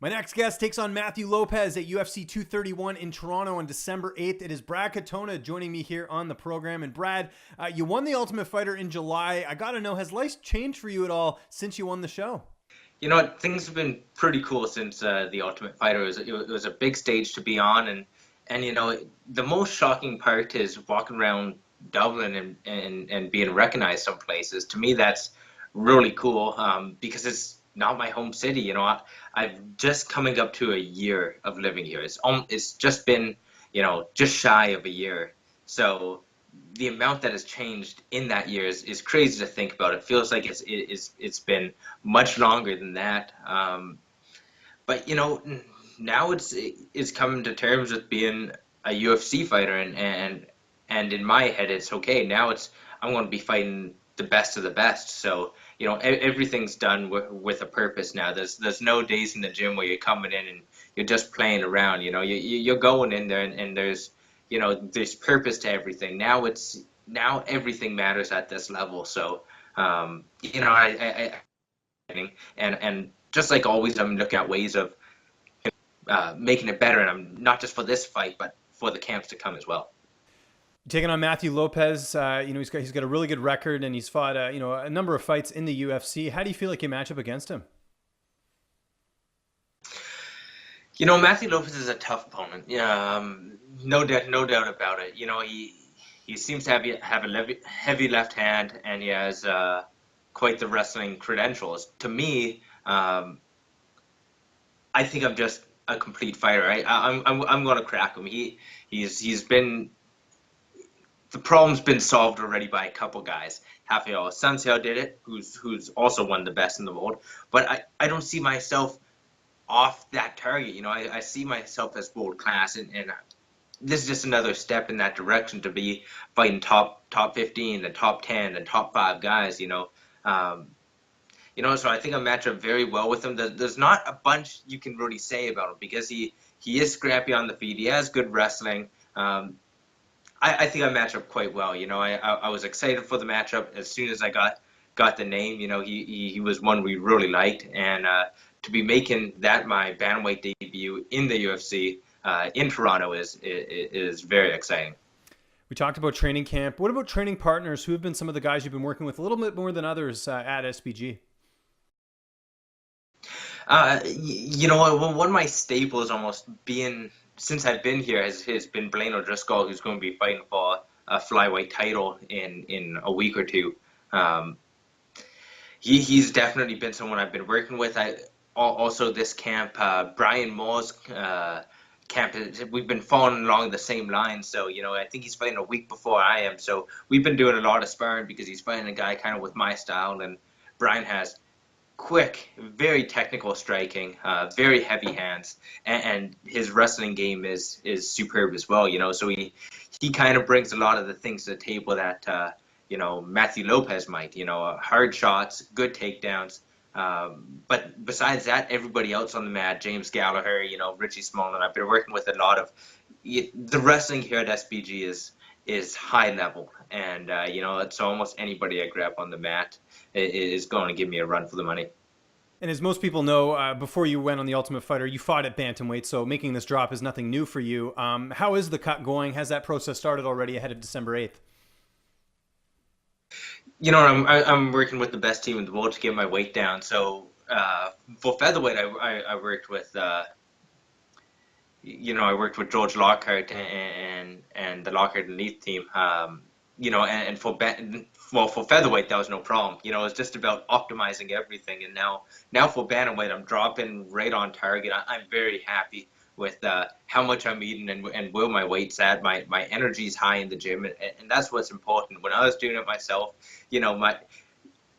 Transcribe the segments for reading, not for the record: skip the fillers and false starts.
My next guest takes on Matthew Lopez at UFC 231 in Toronto on December 8th. It is Brad Katona joining me here on the program. And Brad, you won the Ultimate Fighter in July. I got to know, has life changed for you at all since you won the show? You know, things have been pretty cool since the Ultimate Fighter. It was a big stage to be on, and you know, the most shocking part is walking around Dublin and being recognized some places. To me, that's really cool because it's not my home city. You know, I've just coming up to a year of living here. It's just been, you know, just shy of a year. So the amount that has changed in that year is crazy to think about. It feels like it's been much longer than that. But you know, now it's coming to terms with being a UFC fighter, and in my head, it's okay. Now I'm going to be fighting the best of the best. So you know, everything's done with a purpose now. There's no days in the gym where you're coming in and you're just playing around. You know, you're going in there and there's, you know, there's purpose to everything. Now everything matters at this level. So you know, and just like always, I'm looking at ways of making it better, and I'm not just for this fight, but for the camps to come as well. Taking on Matthew Lopez, you know, he's got a really good record, and he's fought you know, a number of fights in the UFC. How do you feel like you match up against him? You know, Matthew Lopez is a tough opponent. No doubt about it. You know, he seems to have a heavy left hand, and he has quite the wrestling credentials. To me, I think I'm just a complete fighter. I'm going to crack him. He's been, the problem's been solved already by a couple guys. Rafael Assunção did it, who's also one of the best in the world. But I don't see myself off that target. You know, I see myself as world class, and this is just another step in that direction to be fighting top 15, the top 10, the top 5 guys. You know, so I think I match up very well with him. There's not a bunch you can really say about him because he is scrappy on the feet. He has good wrestling. I think I match up quite well. You know, I was excited for the matchup as soon as I got the name. You know, he was one we really liked, and to be making that my bantamweight debut in the UFC in Toronto is very exciting. We talked about training camp. What about training partners? Who have been some of the guys you've been working with a little bit more than others at SBG? You know, one of my staples almost being, since I've been here, has been Blaine O'Driscoll, who's going to be fighting for a flyweight title in a week or two. He's definitely been someone I've been working with. Also this camp, Brian Moore's camp, we've been following along the same line. So, you know, I think he's fighting a week before I am. So we've been doing a lot of sparring because he's fighting a guy kind of with my style, and Brian has quick, very technical striking, very heavy hands, and his wrestling game is superb as well. You know, so he kind of brings a lot of the things to the table that you know, Matthew Lopez might. You know, hard shots, good takedowns. But besides that, everybody else on the mat, James Gallagher, you know, Richie Smallman, I've been working with a lot of the wrestling here at SBG is high level, and you know, it's almost anybody I grab on the mat is going to give me a run for the money. And as most people know, before you went on the Ultimate Fighter, you fought at bantamweight, so making this drop is nothing new for you. How is the cut going? Has that process started already ahead of December 8th? You know, I'm working with the best team in the world to get my weight down. So for featherweight, I worked with you know, I worked with George Lockhart and the Lockhart Elite team. You know, and for featherweight, that was no problem. You know, it's just about optimizing everything. And now for bantamweight, I'm dropping right on target. I'm very happy with how much I'm eating and where my weight's at. My energy's high in the gym, and that's what's important. When I was doing it myself, you know,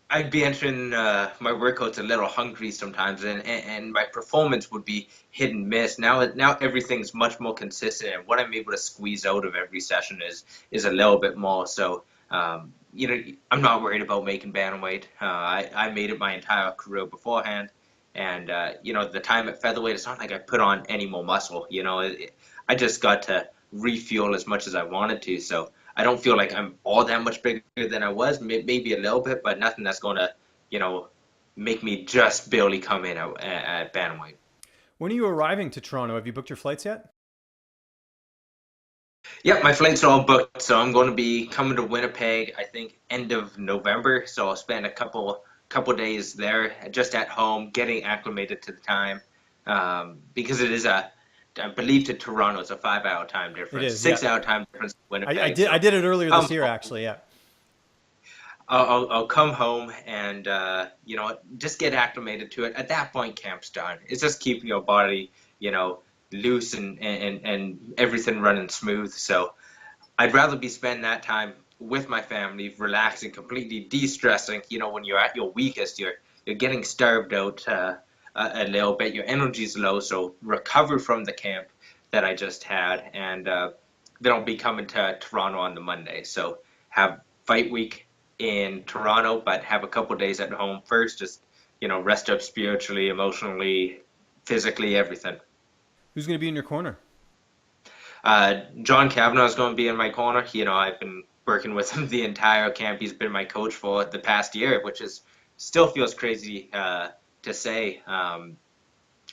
I'd be entering my workouts a little hungry sometimes, and my performance would be hit and miss. Now everything's much more consistent, and what I'm able to squeeze out of every session is a little bit more. So, you know, I'm not worried about making bantamweight. I made it my entire career beforehand, and you know, the time at featherweight, it's not like I put on any more muscle. You know, I just got to refuel as much as I wanted to. So I don't feel like I'm all that much bigger than I was, maybe a little bit, but nothing that's going to, you know, make me just barely come in at bantamweight. When are you arriving to Toronto? Have you booked your flights yet? Yep, my flights are all booked, so I'm going to be coming to Winnipeg, I think, end of November. So I'll spend a couple days there, just at home, getting acclimated to the time, because it is I believe to Toronto, it's a 5 hour time It difference, is, yeah. 6 hour time difference in I Winnipeg. did I So did it earlier this um, year, actually. Yeah. I'll come home and just get acclimated to it. At that point, camp's done. It's just keeping your body loose and everything running smooth. So I'd rather be spending that time with my family, relaxing, completely de-stressing. When you're at your weakest, you're getting starved out a little bit. Your energy's low, so recover from the camp that I just had, and then I'll be coming to Toronto on the Monday. So have fight week in Toronto, but have a couple days at home first. Just rest up spiritually, emotionally, physically, everything. Who's going to be in your corner? John Kavanagh is going to be in my corner. I've been working with him the entire camp. He's been my coach for the past year, which is still feels crazy to say.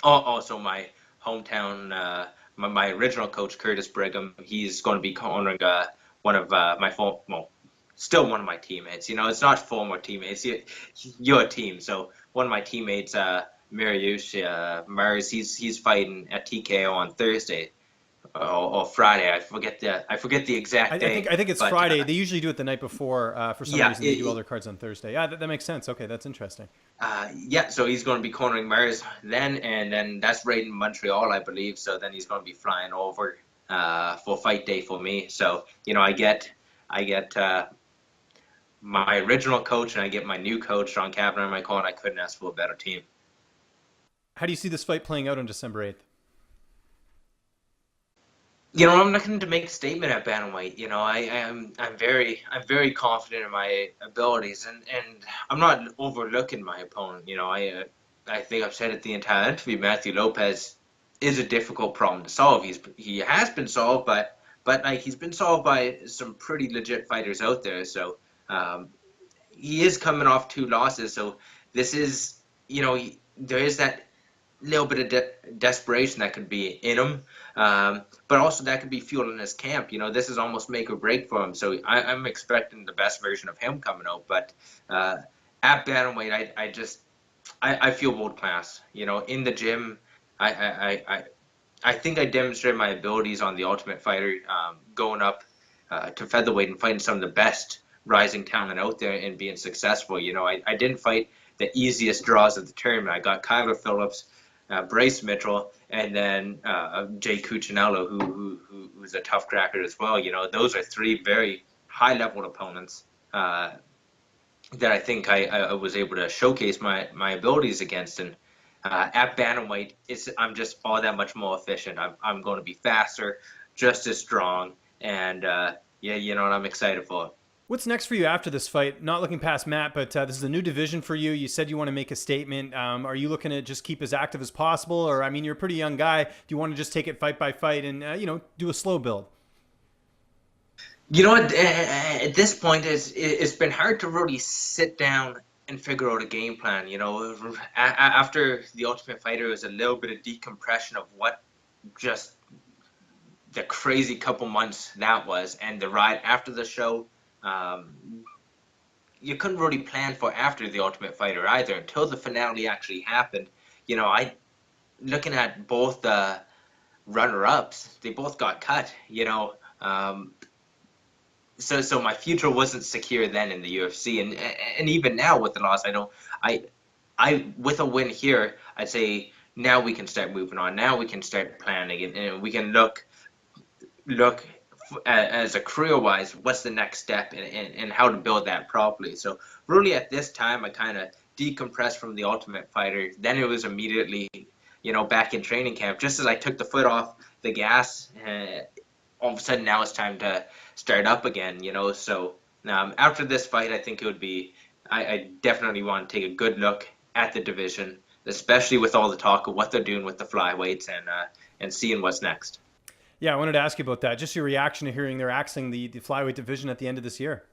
Also, my hometown, my original coach, Curtis Brigham, he's going to be cornering one of still one of my teammates. It's not former teammates. You're a team. So one of my teammates, Mario Mars, he's fighting at TKO on Thursday or Friday. I forget the exact day. I think it's But Friday. They usually do it the night before. For some yeah, reason, they do all their cards on Thursday. Yeah, that makes sense. Okay, that's interesting. yeah. So he's going to be cornering Mars then, and then that's right in Montreal, I believe. So then he's going to be flying over for fight day for me. So I get my original coach and I get my new coach, John Kavanagh, in my corner. I couldn't ask for a better team. How do you see this fight playing out on December 8th? I'm looking to make a statement at bantamweight. I'm very confident in my abilities, and I'm not overlooking my opponent. I think I've said it the entire interview. Matthew Lopez is a difficult problem to solve. He has been solved, but like he's been solved by some pretty legit fighters out there. So um, he is coming off two losses. So this is there is that little bit of desperation that could be in him, but also that could be fueling his camp. This is almost make or break for him. So I'm expecting the best version of him coming out. But uh, at bantamweight, I feel world class. In the gym, I I think I demonstrated my abilities on the Ultimate Fighter, going up to featherweight and fighting some of the best rising talent out there and being successful. I didn't fight the easiest draws of the tournament. I got Kyler Phillips, Bryce Mitchell, and then Jay Cuccinello, who's a tough cracker as well. Those are three very high-level opponents that I think I was able to showcase my abilities against. And at bantamweight, I'm just all that much more efficient. I'm going to be faster, just as strong, and yeah, what I'm excited for. What's next for you after this fight? Not looking past Matt, but this is a new division for you. You said you want to make a statement. Are you looking to just keep as active as possible? Or, I mean, you're a pretty young guy. Do you want to just take it fight by fight and, do a slow build? You know what? At this point, it's been hard to really sit down and figure out a game plan. After the Ultimate Fighter, it was a little bit of decompression of what just the crazy couple months that was, and the ride after the show. Um, you couldn't really plan for after the Ultimate Fighter either until the finale actually happened. I looking at both the runner-ups, they both got cut. So my future wasn't secure then in the UFC, and even now with the loss, I with a win here, I'd say now we can start moving on. Now we can start planning, and we can look as a career wise, what's the next step and how to build that properly. So really at this time, I kind of decompressed from the Ultimate Fighter. Then it was immediately, back in training camp. Just as I took the foot off the gas, all of a sudden now it's time to start up again. So after this fight, I think it would be, I definitely want to take a good look at the division, especially with all the talk of what they're doing with the flyweights and seeing what's next. Yeah, I wanted to ask you about that. Just your reaction to hearing they're axing the flyweight division at the end of this year.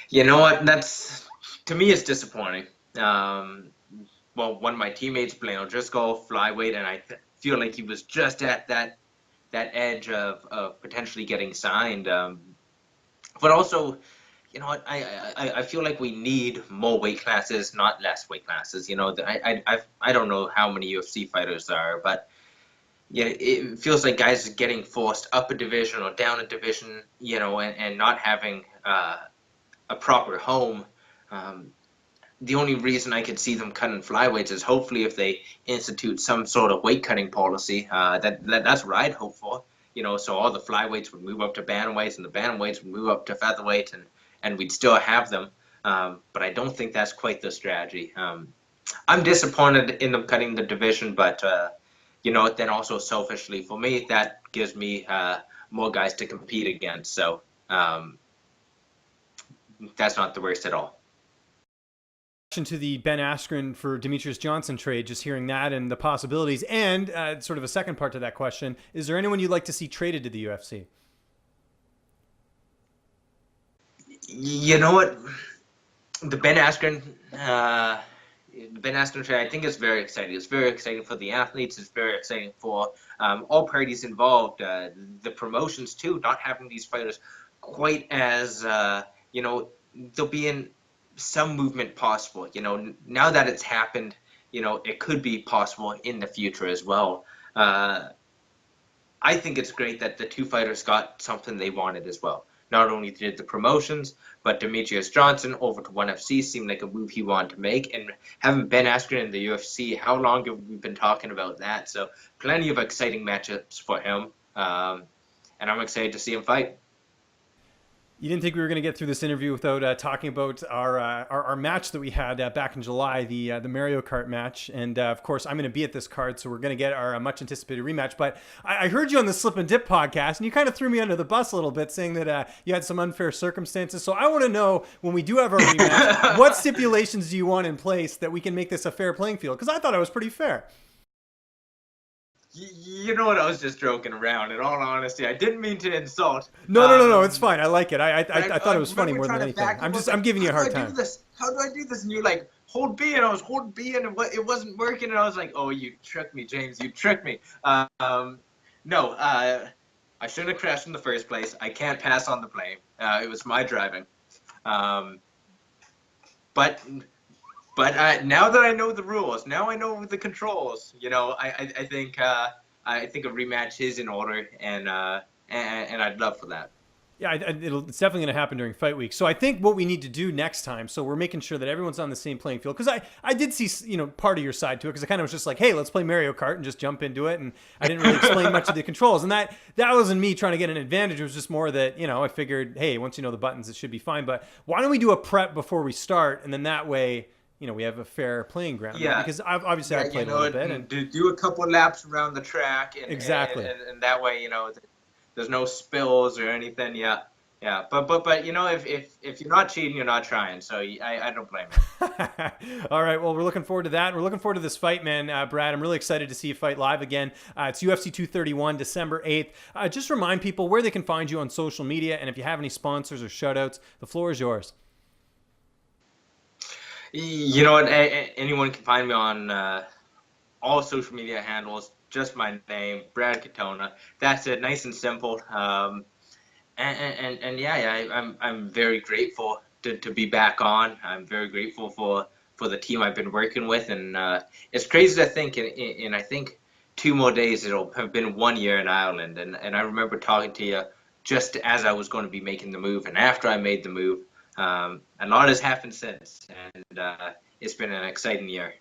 You know what? To me, it's disappointing. one of my teammates, Blaine Driscoll, flyweight, and I feel like he was just at that edge of potentially getting signed. But also, you know what, I feel like we need more weight classes, not less weight classes. You know, I don't know how many UFC fighters there are, but yeah, it feels like guys are getting forced up a division or down a division, you know, and not having a proper home. The only reason I could see them cutting flyweights is hopefully if they institute some sort of weight cutting policy. That's what I'd hope for. You know, so all the flyweights would move up to bantamweights, and the bantamweights would move up to featherweight, and we'd still have them. But I don't think that's quite the strategy. I'm disappointed in them cutting the division, but you know, then also selfishly for me, that gives me more guys to compete against. So that's not the worst at all. To the Ben Askren for Demetrius Johnson trade, just hearing that and the possibilities, and sort of a second part to that question, is there anyone you'd like to see traded to the UFC? You know what, the Ben Askren trade, I think it's very exciting. It's very exciting for the athletes. It's very exciting for all parties involved. The promotions too, not having these fighters quite as you know, they'll be in some movement possible. You know, now that it's happened, you know, it could be possible in the future as well. I think it's great that the two fighters got something they wanted as well. Not only did the promotions, but Demetrius Johnson over to ONE FC seemed like a move he wanted to make. And having Ben Askren in the UFC, how long have we been talking about that? So plenty of exciting matchups for him. And I'm excited to see him fight. You didn't think we were going to get through this interview without talking about our match that we had back in July, the Mario Kart match. And of course, I'm going to be at this card, so we're going to get our much anticipated rematch. But I heard you on the Slip and Dip podcast, and you kind of threw me under the bus a little bit, saying that you had some unfair circumstances. So I want to know, when we do have our rematch, what stipulations do you want in place that we can make this a fair playing field? Because I thought it was pretty fair. You know what? I was just joking around. In all honesty, I didn't mean to insult. No. It's fine. I like it. I thought it was funny more than anything. I'm giving you a hard time. How do I do this? And you're like, hold B, and I was holding B, and it wasn't working. And I was like, oh, you tricked me, James. You tricked me. No, I shouldn't have crashed in the first place. I can't pass on the blame. It was my driving. But now that I know the rules, now I know the controls. You know, I think a rematch is in order, and I'd love for that. Yeah, it's definitely going to happen during fight week. So I think what we need to do next time, so we're making sure that everyone's on the same playing field. Because I did see, you know, part of your side to it, because I kind of was just like, hey, let's play Mario Kart and just jump into it. And I didn't really explain much of the controls. And that wasn't me trying to get an advantage. It was just more that, you know, I figured, hey, once you know the buttons, it should be fine. But why don't we do a prep before we start? And then that way, you know, we have a fair playing ground. Yeah. Because obviously I played a little bit. And do a couple laps around the track. And, exactly. And that way, you know, there's no spills or anything. Yeah. Yeah, but you know, if you're not cheating, you're not trying. So I don't blame you. All right, well, we're looking forward to that. We're looking forward to this fight, man. Brad, I'm really excited to see you fight live again. It's UFC 231, December 8th. Just remind people where they can find you on social media, and if you have any sponsors or shout-outs, the floor is yours. You know what? Anyone can find me on all social media handles. Just my name, Brad Katona. That's it, nice and simple. And yeah, I'm very grateful to be back on. I'm very grateful for the team I've been working with, and it's crazy to think in I think 2 more days it'll have been 1 year in Ireland, and I remember talking to you just as I was going to be making the move, and after I made the move, a lot has happened since, and it's been an exciting year.